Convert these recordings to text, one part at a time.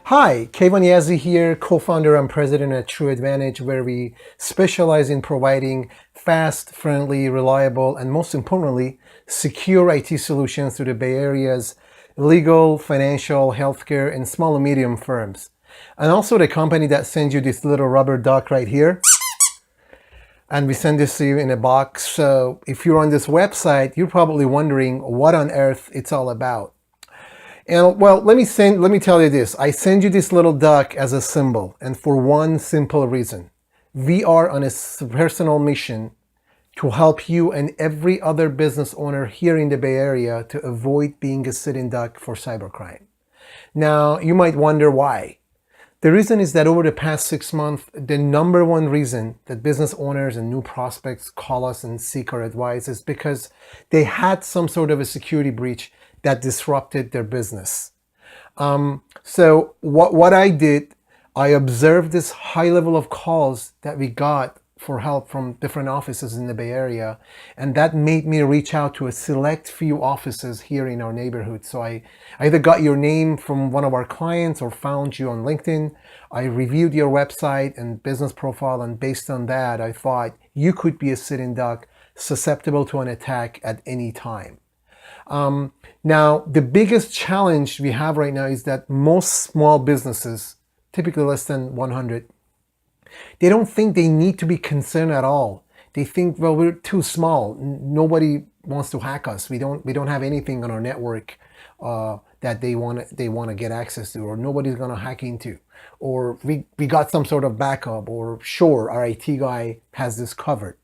Hi, Kayvan Yazdi here, co-founder and president at TruAdvantage, where we specialize in providing fast, friendly, reliable, and most importantly, secure IT solutions to the Bay Area's legal, financial, healthcare, and small and medium firms. And also the company that sends you this little rubber duck right here. And we send this to you in a box. So if you're on this website, you're probably wondering what on earth it's all about. And well, let me tell you this. I send you this little duck as a symbol, and for one simple reason. We are on a personal mission to help you and every other business owner here in the Bay Area to avoid being a sitting duck for cybercrime. Now, you might wonder why. The reason is that over the past 6 months, the number one reason that business owners and new prospects call us and seek our advice is because they had some sort of a security breach that disrupted their business. So what I did, I observed this high level of calls that we got for help from different offices in the Bay Area, and that made me reach out to a select few offices here in our neighborhood. So I either got your name from one of our clients or found you on LinkedIn. I reviewed your website and business profile, and based on that, I thought you could be a sitting duck susceptible to an attack at any time. Now, the biggest challenge we have right now is that most small businesses, typically less than 100, they don't think they need to be concerned at all. They think, well, we're too small. Nobody wants to hack us. We don't have anything on our network that they want to get access to, or nobody's going to hack into, or we got some sort of backup, or sure, our IT guy has this covered.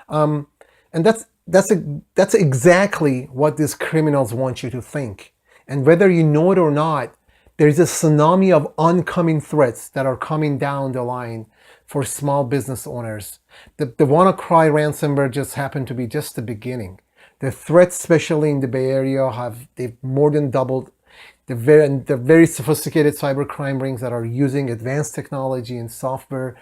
And that's exactly what these criminals want you to think. And whether you know it or not, there's a tsunami of oncoming threats that are coming down the line for small business owners. The WannaCry ransomware just happened to be just the beginning. The threats, especially in the Bay Area, they've more than doubled. The very sophisticated cybercrime rings that are using advanced technology and software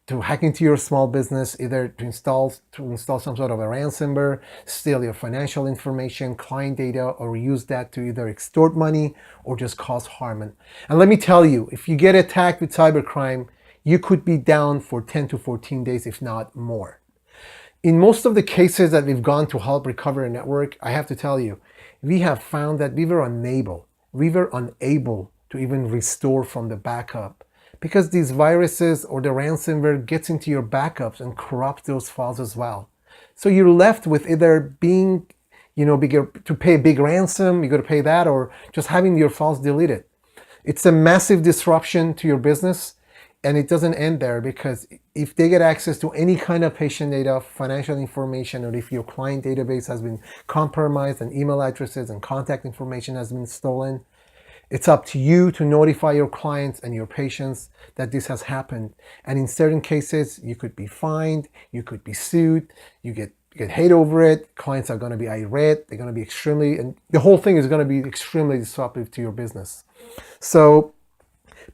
to hack into your small business, either to install some sort of a ransomware, steal your financial information, client data, or use that to either extort money or just cause harm. And let me tell you, if you get attacked with cybercrime, you could be down for 10 to 14 days, if not more. In most of the cases that we've gone to help recover a network, I have to tell you, we have found that we were unable to even restore from the backup, because these viruses or the ransomware gets into your backups and corrupts those files as well. So you're left with either being, to pay a big ransom, you got to pay that, or just having your files deleted. It's a massive disruption to your business, and it doesn't end there, because if they get access to any kind of patient data, financial information, or if your client database has been compromised and email addresses and contact information has been stolen, it's up to you to notify your clients and your patients that this has happened. And in certain cases, you could be fined, you could be sued, you get hate over it. Clients are going to be irate. They're going to be and the whole thing is going to be extremely disruptive to your business. So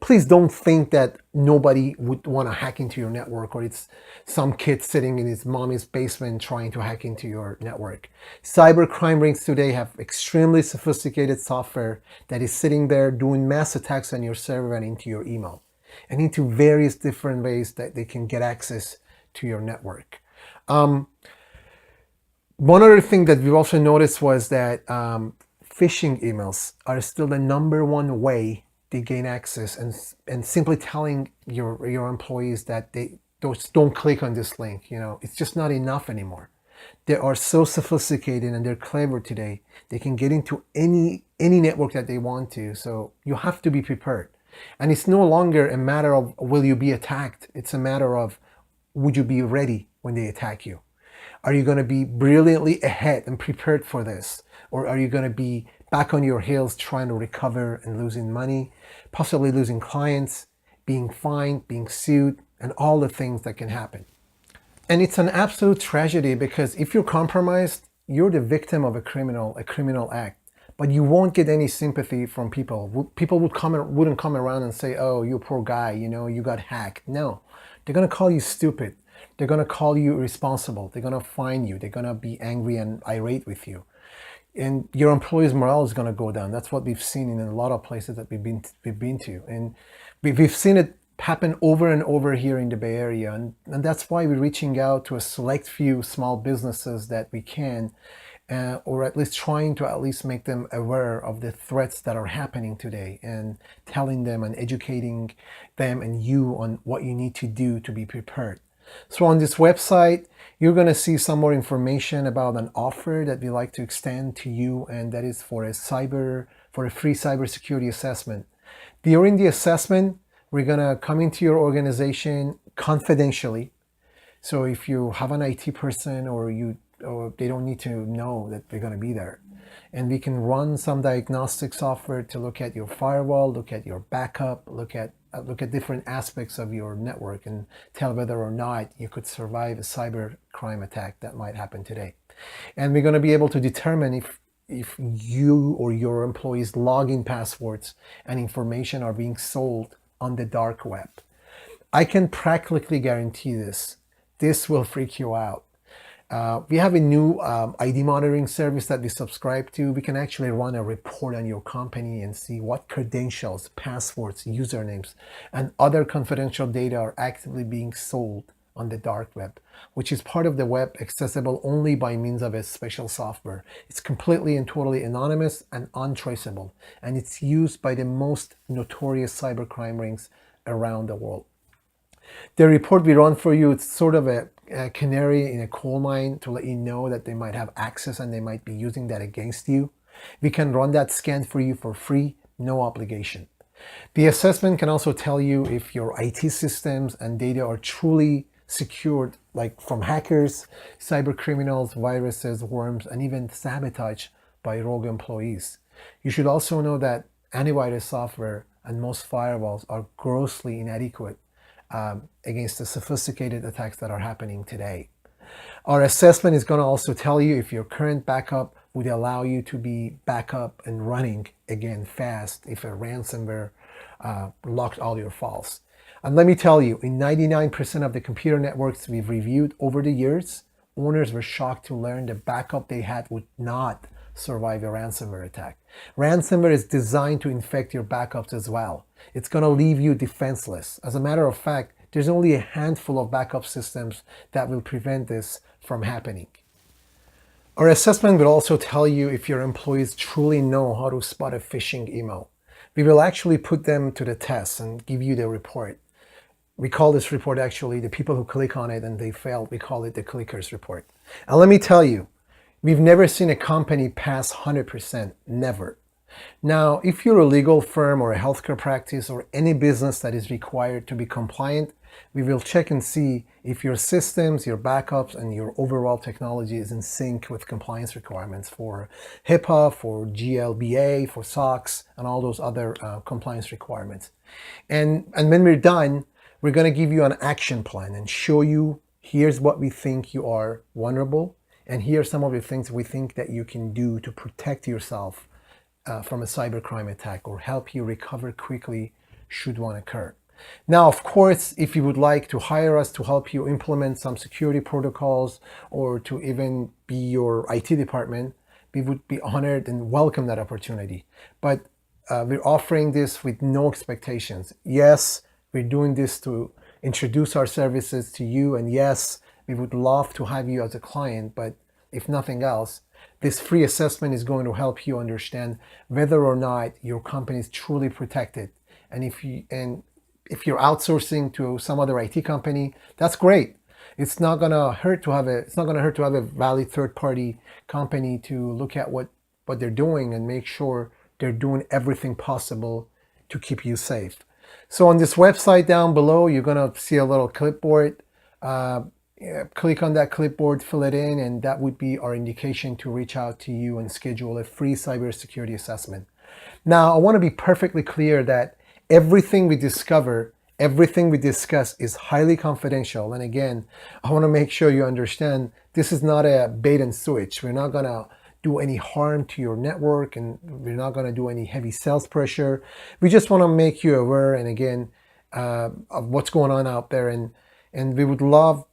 please don't think that nobody would want to hack into your network, or it's some kid sitting in his mommy's basement trying to hack into your network. Cybercrime rings today have extremely sophisticated software that is sitting there doing mass attacks on your server and into your email, and into various different ways that they can get access to your network. One other thing that we've also noticed was that phishing emails are still the number one way they gain access, and simply telling your employees that they don't click on this link, it's just not enough anymore. They are so sophisticated and they're clever today. They can get into any network that they want to. So you have to be prepared. And it's no longer a matter of will you be attacked. It's a matter of would you be ready when they attack you? Are you going to be brilliantly ahead and prepared for this? Or are you going to be back on your heels trying to recover and losing money, possibly losing clients, being fined, being sued, and all the things that can happen? And it's an absolute tragedy, because if you're compromised, you're the victim of a criminal act. But you won't get any sympathy from people. People wouldn't come around and say, oh, you poor guy, you got hacked. No, they're going to call you stupid. They're going to call you irresponsible. They're going to fine you. They're going to be angry and irate with you. and your employees' morale is going to go down. That's what we've seen in a lot of places that we've been to, and we've seen it happen over and over here in the Bay Area, and that's why we're reaching out to a select few small businesses that we can, or at least trying to at least make them aware of the threats that are happening today, and telling them and educating them and you on what you need to do to be prepared. So on this website, you're going to see some more information about an offer that we like to extend to you, and that is for a free cybersecurity assessment. During the assessment, we're going to come into your organization confidentially. So if you have an IT person, or they don't need to know that we're going to be there. And we can run some diagnostic software to look at your firewall, look at your backup, look at different aspects of your network, and tell whether or not you could survive a cyber crime attack that might happen today. And we're going to be able to determine if you or your employees' login passwords and information are being sold on the dark web. I can practically guarantee this. This will freak you out. We have a new ID monitoring service that we subscribe to. We can actually run a report on your company and see what credentials, passwords, usernames, and other confidential data are actively being sold on the dark web, which is part of the web accessible only by means of a special software. It's completely and totally anonymous and untraceable, and it's used by the most notorious cybercrime rings around the world. The report we run for you, it's sort of a canary in a coal mine to let you know that they might have access and they might be using that against you. We can run that scan for you for free, no obligation. The assessment can also tell you if your IT systems and data are truly secured, like from hackers, cybercriminals, viruses, worms, and even sabotage by rogue employees. You should also know that antivirus software and most firewalls are grossly inadequate against the sophisticated attacks that are happening today. Our assessment is going to also tell you if your current backup would allow you to be back up and running again fast if a ransomware locked all your files. And let me tell you, in 99% of the computer networks we've reviewed over the years, owners were shocked to learn the backup they had would not survive a ransomware attack. Ransomware is designed to infect your backups as well. It's going to leave you defenseless. As a matter of fact, there's only a handful of backup systems that will prevent this from happening. Our assessment will also tell you if your employees truly know how to spot a phishing email. We will actually put them to the test and give you the report. We call this report actually the people who click on it and they failed. We call it the clickers report. And let me tell you, we've never seen a company pass 100%, never. Now, if you're a legal firm or a healthcare practice or any business that is required to be compliant, we will check and see if your systems, your backups, and your overall technology is in sync with compliance requirements for HIPAA, for GLBA, for SOX, and all those other compliance requirements. And when we're done, we're going to give you an action plan and show you, here's what we think you are vulnerable, and here are some of the things we think that you can do to protect yourself from a cybercrime attack or help you recover quickly should one occur. Now, of course, if you would like to hire us to help you implement some security protocols or to even be your IT department, we would be honored and welcome that opportunity. But we're offering this with no expectations. Yes, we're doing this to introduce our services to you, and yes, we would love to have you as a client, but if nothing else, this free assessment is going to help you understand whether or not your company is truly protected. And if you're outsourcing to some other IT company, that's great. It's not gonna hurt to have a valid third-party company to look at what they're doing and make sure they're doing everything possible to keep you safe. So on this website down below, you're gonna see a little clipboard. Click on that clipboard, fill it in, and that would be our indication to reach out to you and schedule a free cybersecurity assessment. Now, I want to be perfectly clear that everything we discover, everything we discuss is highly confidential. And again, I want to make sure you understand this is not a bait and switch. We're not going to do any harm to your network, and we're not going to do any heavy sales pressure. We just want to make you aware, and again, of what's going on out there. And we would love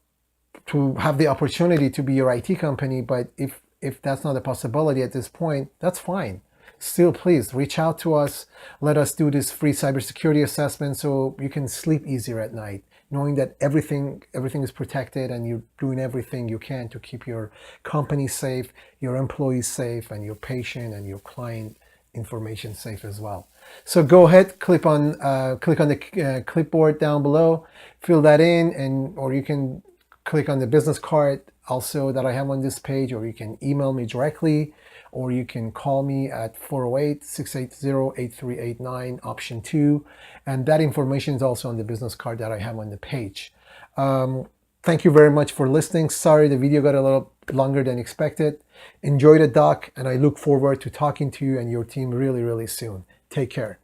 to have the opportunity to be your IT company, but if if that's not a possibility at this point, that's fine. Still, please reach out to us. Let us do this free cybersecurity assessment so you can sleep easier at night, knowing that everything is protected and you're doing everything you can to keep your company safe, your employees safe, and your patient and your client information safe as well. So go ahead, click on the clipboard down below, fill that in, or you can click on the business card also that I have on this page, or you can email me directly, or you can call me at 408-680-8389, option 2. And that information is also on the business card that I have on the page. Thank you very much for listening. Sorry the video got a little longer than expected. Enjoy the doc, and I look forward to talking to you and your team really, really soon. Take care.